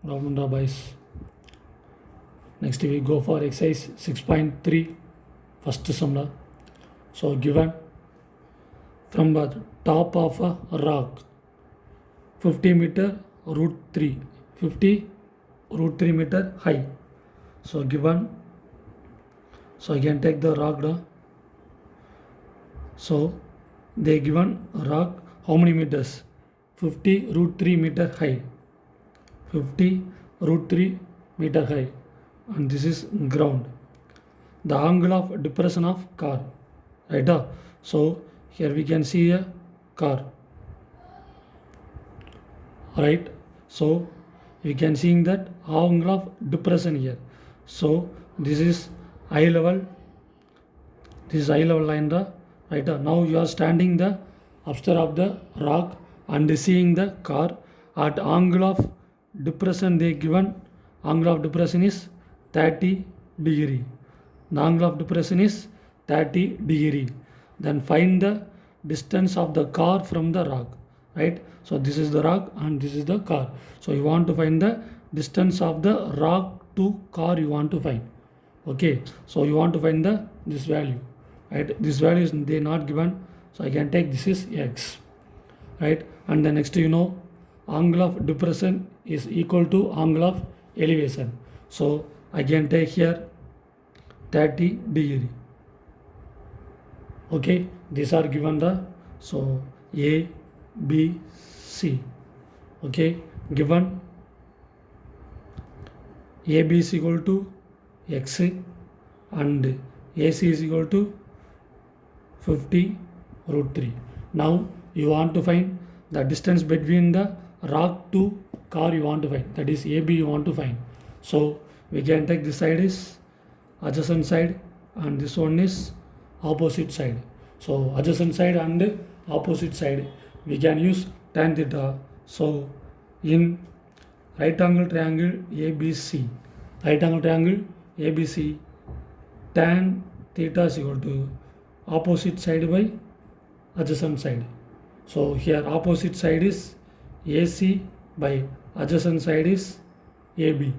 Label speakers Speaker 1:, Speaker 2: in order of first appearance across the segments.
Speaker 1: Good afternoon, boys. Next we go for exercise 6.3 first sum. So given from the top of a rock 50 meter root 3 50 root 3 meter high. So given, so I can take the rock down. So they given a rock how many meters? 50 root 3 meter high. 50 root 3 meter high, and this is ground. The angle of depression of car, right? So here we can see a car, right? So we can see that angle of depression here. So this is eye level, this is eye level line, right? Now you are standing the upstairs of the rock and seeing the car at angle of depression. They given angle of depression is 30 degree. The angle of depression is 30 degree. Then find the distance of the car from the rock, right? So this is the rock and this is the car. So you want to find the distance of the rock to car, you want to find. Okay, so you want to find the this value, right? This value is they not given, so I can take this is x, right? And the next, angle of depression is equal to angle of elevation. So I can take here 30 degree. Okay, these are given the, so A, B, C. Okay, given AB is equal to x and AC is equal to 50 root 3. Now you want to find the distance between the rock to car, you want to find, that is AB you want to find. So we can take this side is adjacent side and this one is opposite side. So adjacent side and opposite side we can use tan theta. So in right angle triangle ABC, right angle triangle ABC, tan theta is equal to opposite side by adjacent side. So here opposite side is AC by adjacent side is AB,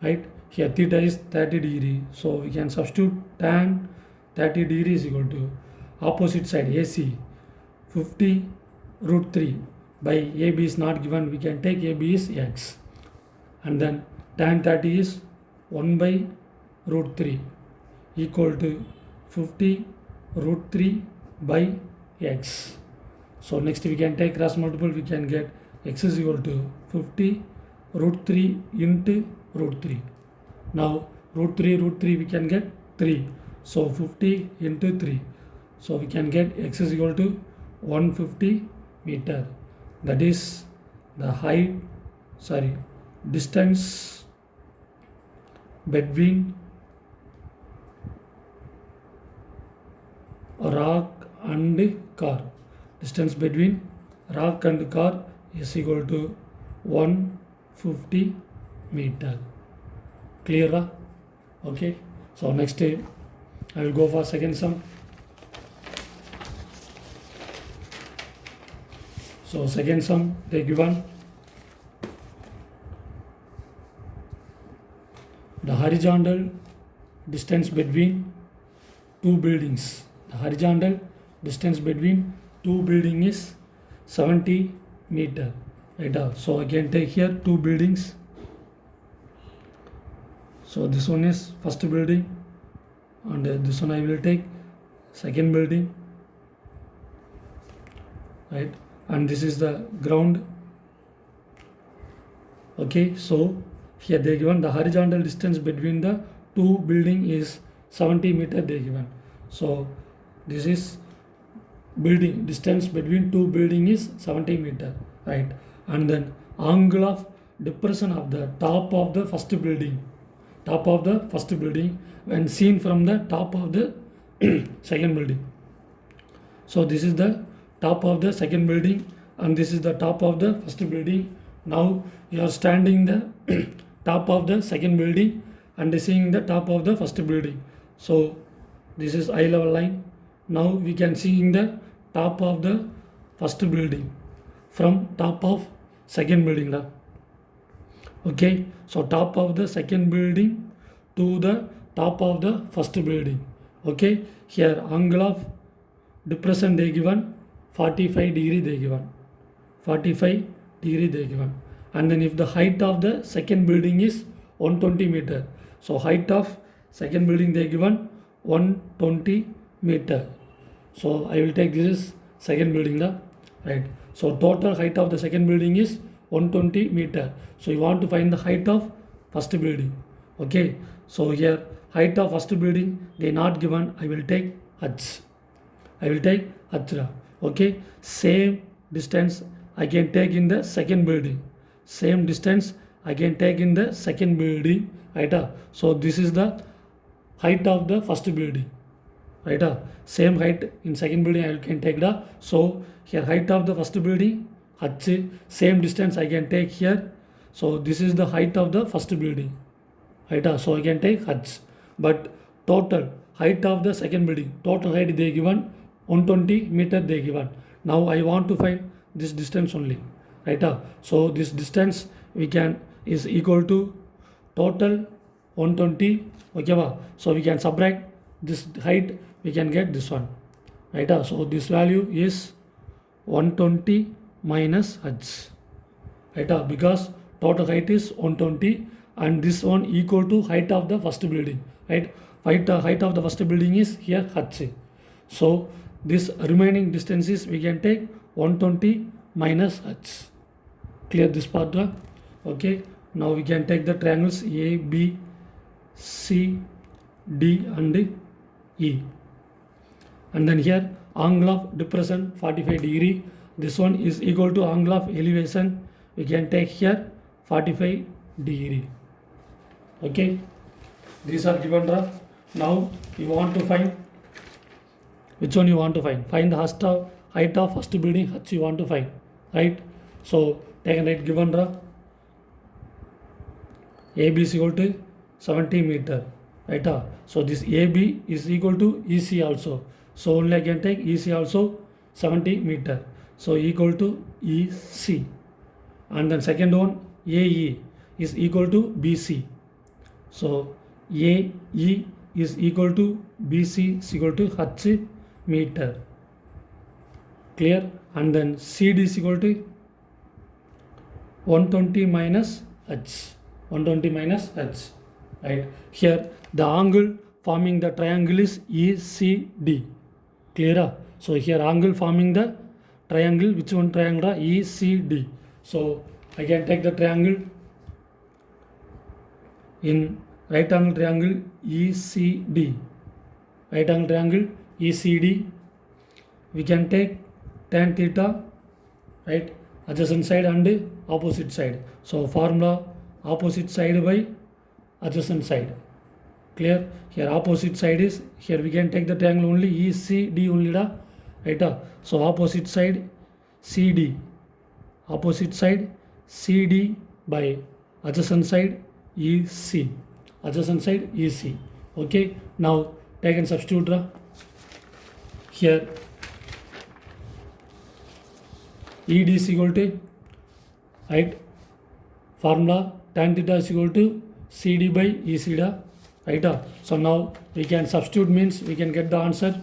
Speaker 1: right? Here theta is 30 degree, so we can substitute tan 30 degree is equal to opposite side AC 50 root 3 by AB is not given, we can take AB is x, and then tan 30 is 1 by root 3 equal to 50 root 3 by x. So next we can take cross multiple, we can get x is equal to 50 root 3 into root 3. Now root 3 we can get 3. So 50 into 3. So we can get x is equal to 150 meter. That is the height, distance between rock and car. Distance between rock and car is equal to 150 meter. Clear? Okay. So next I will go for second sum. So second sum they given the horizontal distance between two buildings. The horizontal distance between two buildings is 70 meter. Right? So I can take here two buildings. So this one is first building and this one I will take second building, right? And this is the ground. Okay, so here they given the horizontal distance between the two building is 70 meter they given. So this is building distance between two building is 70 meter, right? And then angle of depression of the top of the first building, when seen from the top of the second building. So this is the top of the second building and this is the top of the first building. Now you are standing the top of the second building and seeing the top of the first building. So this is eye level line. Now we can see in the top of the first building from top of second building. Okay, so top of the second building to the top of the first building. Okay, here angle of depression they given 45 degree they given 45 degree they given, and then if the height of the second building is 120 meter, so height of second building they given 120 meter. So I will take this is second building the right. So total height of the second building is 120 meter. So you want to find the height of first building. Okay, so here height of first building they not given, I will take h. I will take Hajra. Okay, same distance I can take in the second building. Same distance I can take in the second building. Right? So this is the height of the first building. Right? Same height in second building I can take the. So here height of the first building H. Same distance I can take here. So this is the height of the first building. Right? So I can take H. But total height of the second building, total height they given 120 meter they given. Now I want to find this distance only. Right? So this distance we can is equal to total 120. Okay, so we can subtract this height, we can get this one. Right? So this value is 120 minus h. Right? Because total height is 120 and this one equal to height of the first building. Right? Height of the first building is here h. So this remaining distances we can take 120 minus h. Clear this part? Okay. Now we can take the triangles A, B, C, D and E. And then here angle of depression 45 degree. This one is equal to angle of elevation. We can take here 45 degree. Okay. These are given. Now you want to find which one you want to find. Find the height of first building H you want to find. Right. So take a right given. AB is equal to 70 meter. Right. So this AB is equal to EC also. So only I can take EC also 70 meter. So equal to EC. And then second one AE is equal to BC. So AE is equal to BC is equal to H meter. Clear? And then CD is equal to 120 minus H. 120 minus H. Right? Here the angle forming the triangle is ECD. Clear? So here angle forming the triangle, which one triangle? ECD. So I can take the triangle in right angle triangle ECD. Right angle triangle ECD. We can take tan theta, right, adjacent side and opposite side. So formula opposite side by adjacent side. Clear? Here opposite side is, here we can take the triangle only ECD only, right? So opposite side CD, opposite side CD by adjacent side EC, adjacent side EC. Okay, now take and substitute here ED is equal to, right, formula tan theta is equal to CD by EC, right? So now we can substitute, means we can get the answer.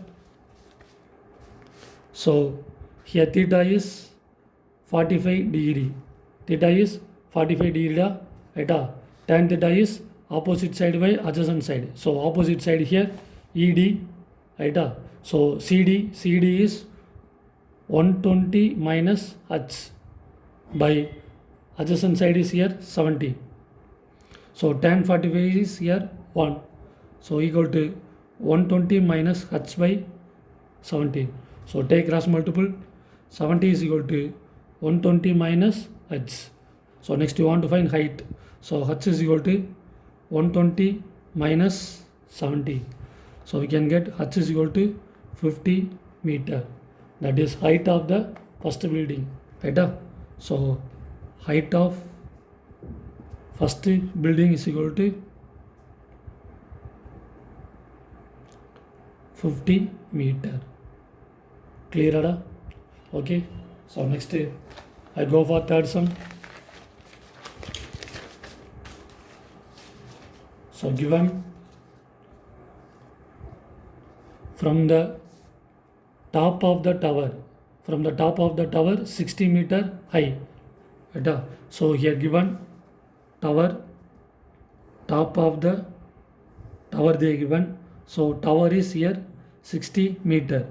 Speaker 1: So here theta is 45 degree. Theta is 45 degree, right? Tan theta is opposite side by adjacent side. So opposite side here ED, right? So CD is 120 minus H by adjacent side is here 70. So tan 45 is here 1. So equal to 120 minus H by 70. So take cross multiple. 70 is equal to 120 minus H. So next you want to find height. So H is equal to 120 minus 70. So we can get H is equal to 50 meter. That is height of the first building. Right? So height of first building is equal to 50 meter. Clear? Okay. So next I go for third sum. So given from the top of the tower 60 meter high. Right? So here given tower, top of the tower they given. So tower is here 60 meter.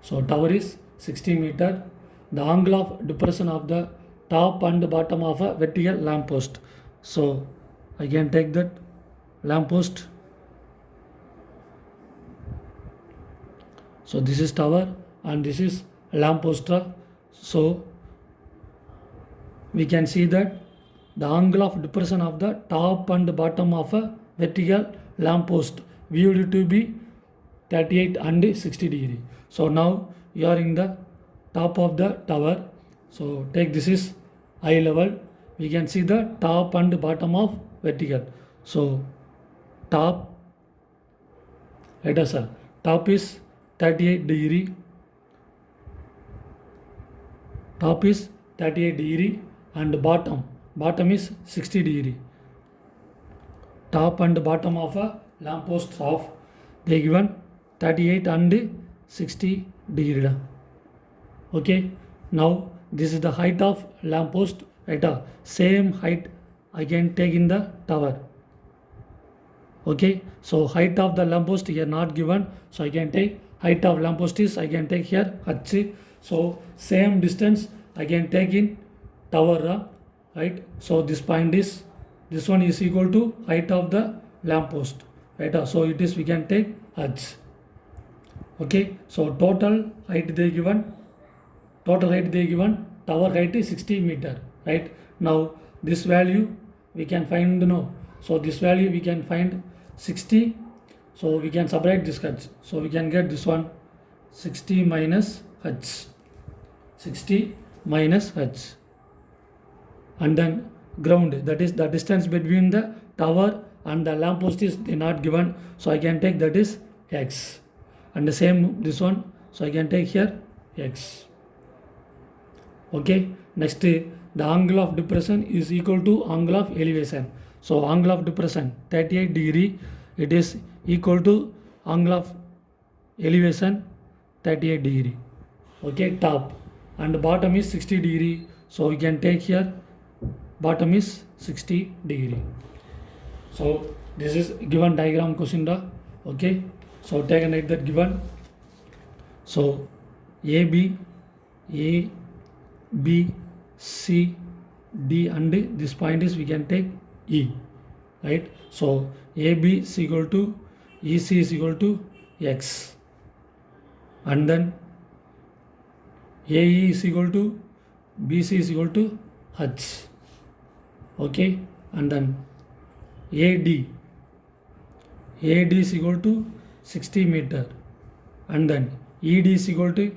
Speaker 1: So tower is 60 meter. The angle of depression of the top and bottom of a vertical lamp post. So I can take that lamp post. So this is tower and this is lamp post. So we can see that the angle of depression of the top and bottom of a vertical lamp post viewed to be 38 and 60 degree. So now you are in the top of the tower. So take this is eye level. We can see the top and bottom of vertical. So top, let us say top is 38 degree. Top is 38 degree and bottom is 60 degree. Top and bottom of a lamp post of they given 38 and 60 degree. Okay, now this is the height of lamp post. Right, same height I can take in the tower. Okay, so height of the lamp post here not given, so I can take height of lamp post is I can take here h. So same distance I can take in tower, right? So this point is, this one is equal to height of the lamp post, right? So it is we can take h. Okay, so total height they given, tower height is 60 meter, right? Now this value we can find no. So this value we can find 60. So we can subtract this h. So we can get this one 60 minus h. 60 minus h. And then ground, that is the distance between the tower and the lamp post is they not given. So I can take that is x. And the same this one. So I can take here x. Okay, next the angle of depression is equal to angle of elevation. So angle of depression 38 degree, it is equal to angle of elevation 38 degree. Okay, top and bottom is 60 degree. So we can take here bottom is 60 degree. So this is given diagram question. Okay, so take and write that given. So A, B, C, D and this point is we can take E, right? So AB is equal to EC is equal to X, and then AE is equal to BC is equal to H. Okay, and then AD is equal to 60 meter, and then ED is equal to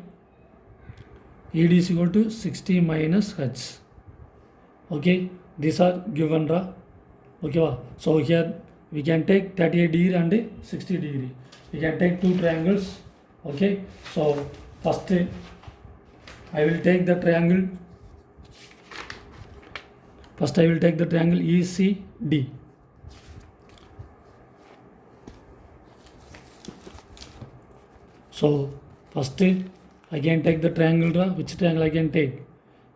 Speaker 1: 60 minus H. Okay, these are given. Okay, so here we can take 38 degree and 60 degree. We can take two triangles. Okay, so first I will take the triangle. First I will take the triangle ECD. So first I can take the triangle. Which triangle I can take?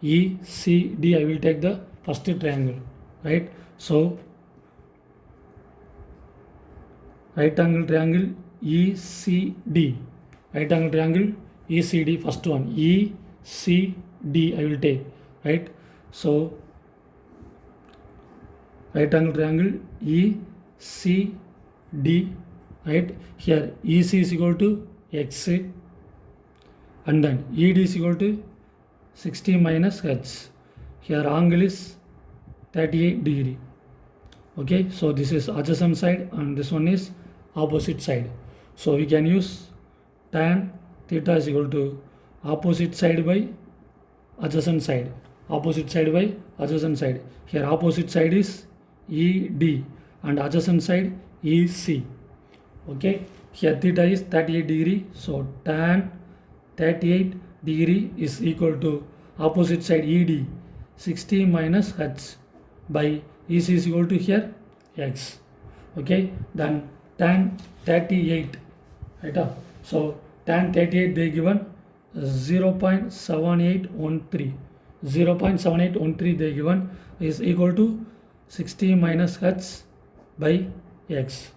Speaker 1: ECD. I will take the first triangle, right? So right angle triangle ECD. Right angle triangle ECD. First one ECD I will take, right? So right angle triangle ECD, right? Here EC is equal to X, and then ED is equal to 60 minus H. Here angle is 38 degree. Okay, so this is adjacent side and this one is opposite side. So we can use tan theta is equal to opposite side by adjacent side. Opposite side by adjacent side. Here opposite side is ED and adjacent side EC. Okay, here theta is 38 degree. So tan 38 degree is equal to opposite side ED 60 minus H by EC is equal to here x. Okay, then tan 38, right? So tan 38 they given 0.7813. 0.7813 they given is equal to 60 minus h by x.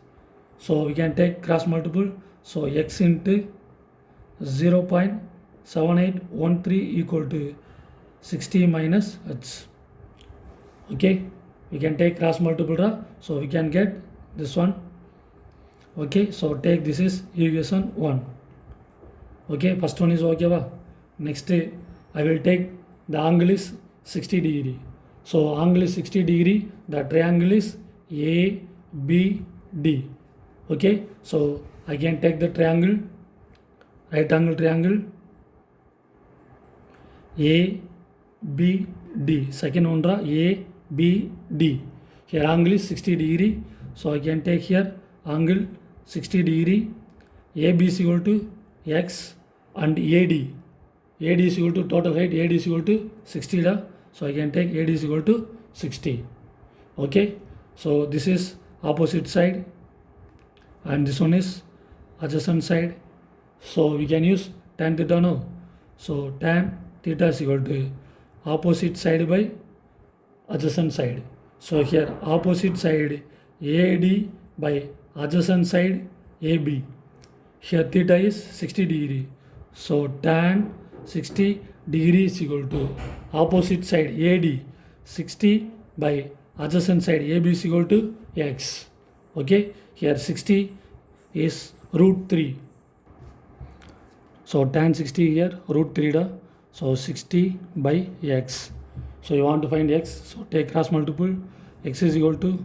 Speaker 1: So we can take cross multiple. So x into 0.7813 equal to 60 minus h. Okay, we can take cross multiple, so we can get this one. Okay, so take this is equation 1. Okay, first one is okay ba. Next I will take the angle is 60 degree. So angle is 60 degree, the triangle is ABD. Okay, so I can take the triangle, right angle triangle ABD. Second one ABD. Here angle is 60 degree. So I can take here angle 60 degree. AB is equal to x and AD. AD is equal to total height. AD is equal to 60. So I can take AD is equal to 60. Okay. So this is opposite side and this one is adjacent side. So we can use tan theta now. So tan theta is equal to opposite side by adjacent side. So here opposite side AD by adjacent side AB. Here theta is 60 degree. So tan 60 degree is equal to opposite side AD 60 by adjacent side AB is equal to x. Okay, here 60 is root 3. So tan 60 here root 3 da. So 60 by x. So you want to find x. So take cross multiple. X is equal to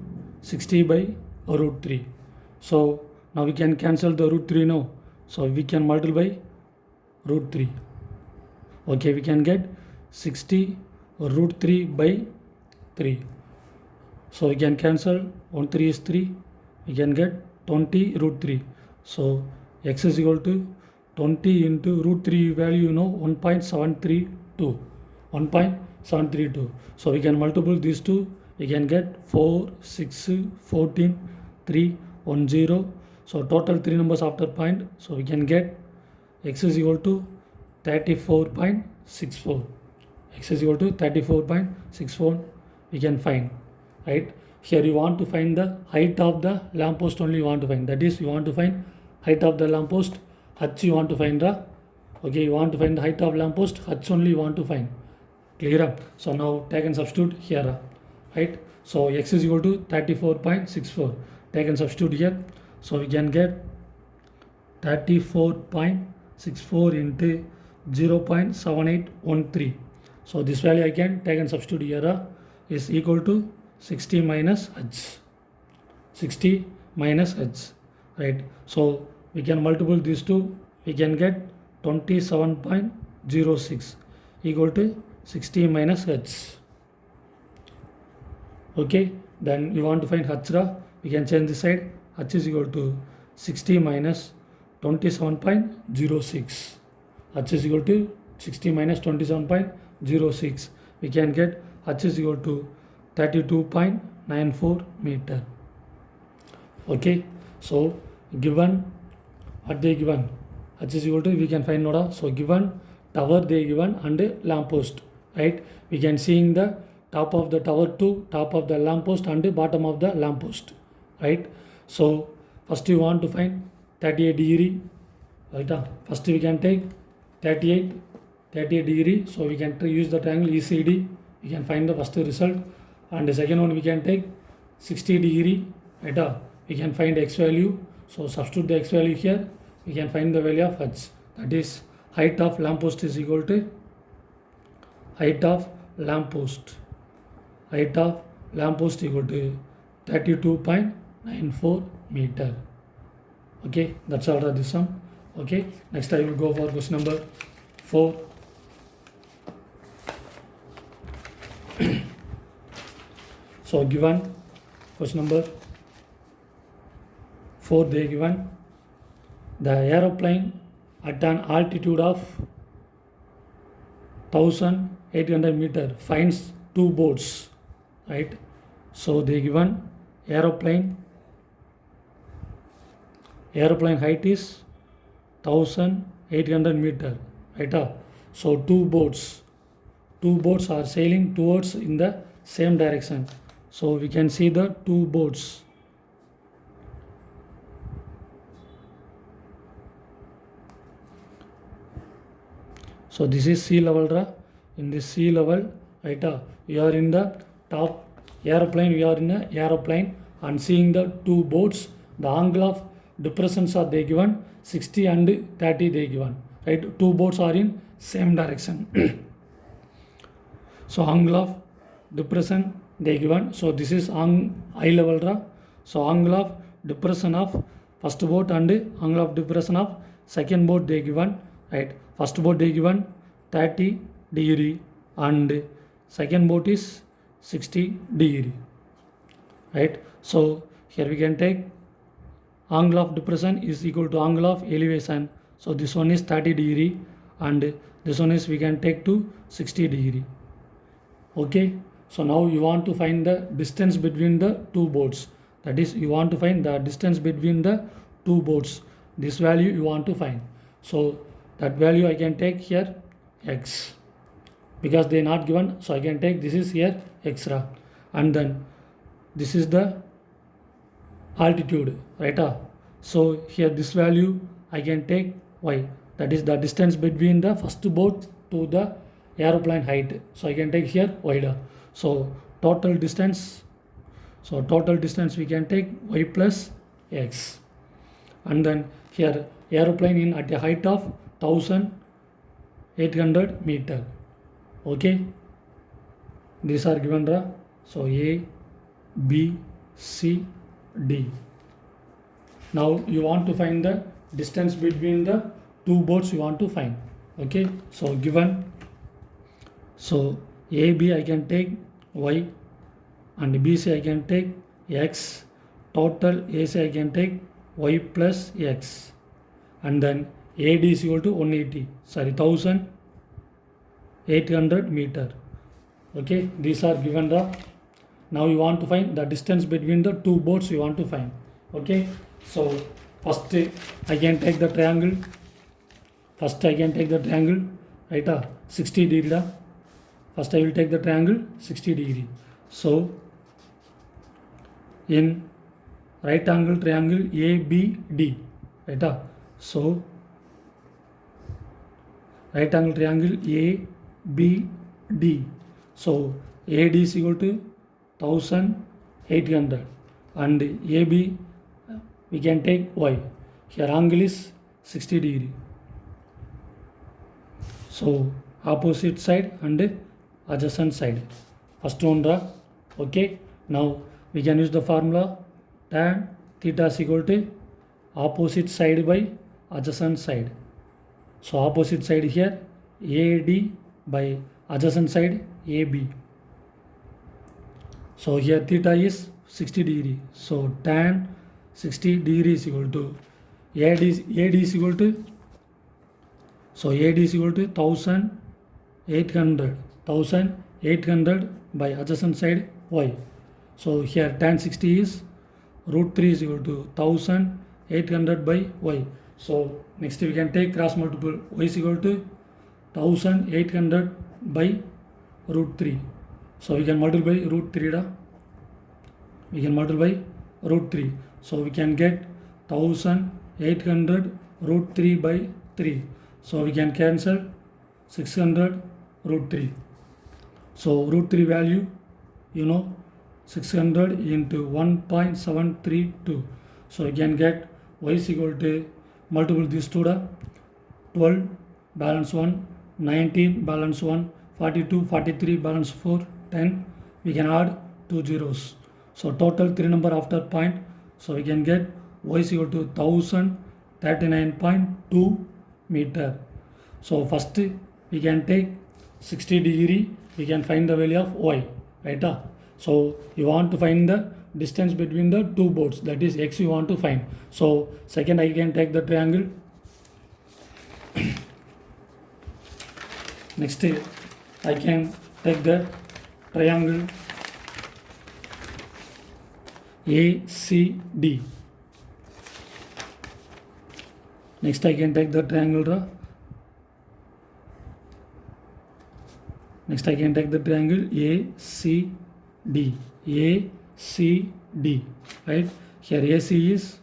Speaker 1: 60 by root 3. So now we can cancel the root 3 now. So we can multiply root 3. Okay, we can get 60 root 3 by 3. So we can cancel 1 3 is 3. We can get 20 root 3. So x is equal to 20 into root 3 value, you know, 1.732. 1.732. So we can multiply these two. We can get 4, 6, 14, 3, 1, 0. So total 3 numbers after point. So we can get x is equal to 34.64. X is equal to 34.64. We can find, right? Here you want to find the height of the lamppost only you want to find. That is, you want to find height of the lamppost. H you want to find the. Okay, you want to find the height of lamppost. H only you want to find. Clear? So now take and substitute here. Right? So x is equal to 34.64. Take and substitute here. So we can get 34.64 into 0.7813. So this value I can take and substitute here is equal to 60 minus h. 60 minus h. Right? So we can multiply these two. We can get 27.06 equal to 60 minus h. Okay, then you want to find h. We can change this side. H is equal to 60 minus 27.06. H is equal to 60 minus 27.06. We can get h is equal to 32.94 meter. Okay, so given what they given, h is equal to, we can find noda. So given tower they given and lamppost, right? We can see in the top of the tower to top of the lamppost and bottom of the lamppost, right? So first you want to find 38 degree, right? First we can take 38 degree. So we can use the triangle ECD. We can find the first result, and the second one we can take 60 degree, right? We can find x value. So substitute the x value here. We can find the value of h. That is height of lamppost is equal to height of lamppost. Height of lamppost equal to 32.94 meter. Okay, that's all this sum. Okay, next I will go for question number 4. So given question number 4, they given the aeroplane at an altitude of 1800 meter finds two boats, right? So they given aeroplane height is 1800 meter, right? So two boats are sailing towards in the same direction. So we can see the two boats. So this is sea level. In this sea level, right? We are in the top aeroplane. We are in the aeroplane and seeing the two boats. The angle of depressions are they given 60 and 30 they given, right? Two boats are in same direction. So angle of depression they given. So this is eye level. So angle of depression of first boat and angle of depression of second boat they given, right? First boat they given 30 degree and second boat is 60 degree, right? So here we can take angle of depression is equal to angle of elevation. So this one is 30 degree and this one is we can take to 60 degree. Okay, so now you want to find the distance between the two boats. That is, you want to find the distance between the two boats. This value you want to find. So that value I can take here x, because they not given. So I can take this is here extra, and then this is the altitude, right? So here this value I can take y. That is the distance between the first boat to the aeroplane height. So I can take here y. So total distance we can take y plus x, and then here aeroplane in at a height of 1800 meter. Okay, these are given. So A, B, C, D. Now you want to find the distance between the two boats you want to find. Okay, so given, so AB I can take y and BC I can take x, total AC I can take y plus x, and then AD is equal to 1800 meter. Okay, these are given. Now you want to find the distance between the two boats you want to find. Okay, so first I can take the triangle. Right, 60 degree. First I will take the triangle 60 degree. So in right angle triangle ABD, right? So right angle triangle ABD. So AD is equal to 1800 and AB we can take y. Here angle is 60 degree. So opposite side and adjacent side. First one. Okay, now we can use the formula tan theta is equal to opposite side by adjacent side. So opposite side here AD by adjacent side AB. So here theta is 60 degree. So tan 60 degree is equal to AD is equal to, so AD is equal to 1800 by adjacent side y. So here tan 60 is √3 is equal to 1800 by y. So next we can take cross multiple, y is equal to 1800 by √3. So we can multiply √3. We can multiply √3. So we can get 1800 √3 by 3. So we can cancel 600 √3. So √3 value, 600 into 1.732. So you can get y is equal to, multiple these two, 12 balance 1, 19 balance 1, 42, 43 balance 4, 10. We can add 2 zeros. So total 3 number after point. So we can get y is equal to 1039.2 meter. So first we can take 60 degree. We can find the value of y, right? So you want to find the distance between the two boats, that is x you want to find. So second I can take the triangle. Next I can take the triangle ACD. Next I can take the triangle draw. Next I can take the triangle ACD. ACD, right? Here AC is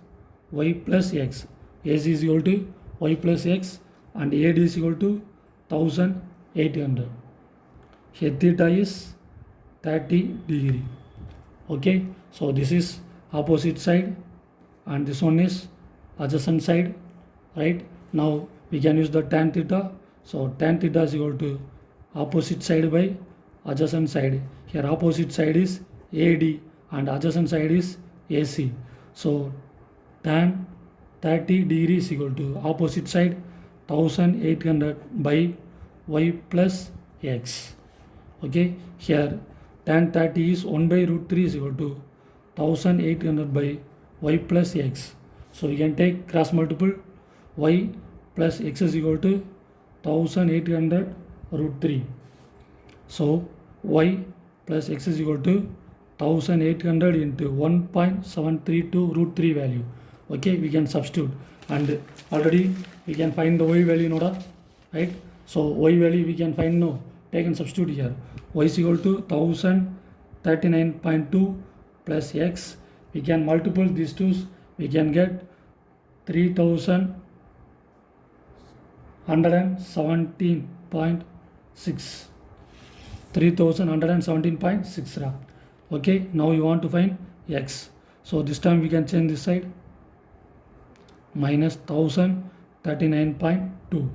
Speaker 1: y plus x. AC is equal to y plus x and AD is equal to 1800. Here theta is 30 degree. Okay, so this is opposite side and this one is adjacent side, right? Now we can use the tan theta. So tan theta is equal to opposite side by adjacent side. Here opposite side is AD and adjacent side is AC. So tan 30 degree is equal to opposite side 1800 by y plus x. Okay, here tan 30 is 1 by root 3 is equal to 1800 by y plus x. So we can take cross multiple, y plus x is equal to 1800 root 3. So y plus x is equal to 1800 into 1.732 root 3 value. Okay, we can substitute and already we can find the y value, Noda, right? So y value we can find, no, take and substitute here. Y is equal to 1039.2 plus x. We can multiple these two, we can get 3117.6. 3117.6. Okay, now you want to find x. So this time we can change this side, minus 1039.2.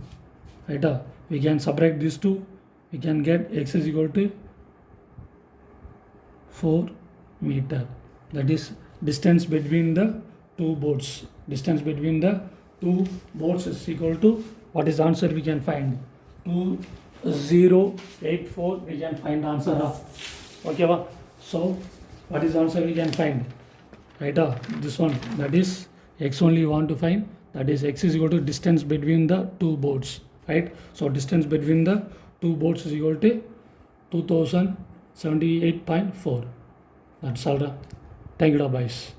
Speaker 1: Right? We can subtract these two. We can get x is equal to 4 meter. That is distance between the two boats. Distance between the two boats is equal to, what is the answer we can find? 2084 we can find answer of. Okay, so what is the answer we can find? Right, this one, that is x only you want to find, that is x is equal to distance between the two boats, right? So distance between the two boats is equal to 2078.4. That's all. Thank you, boys.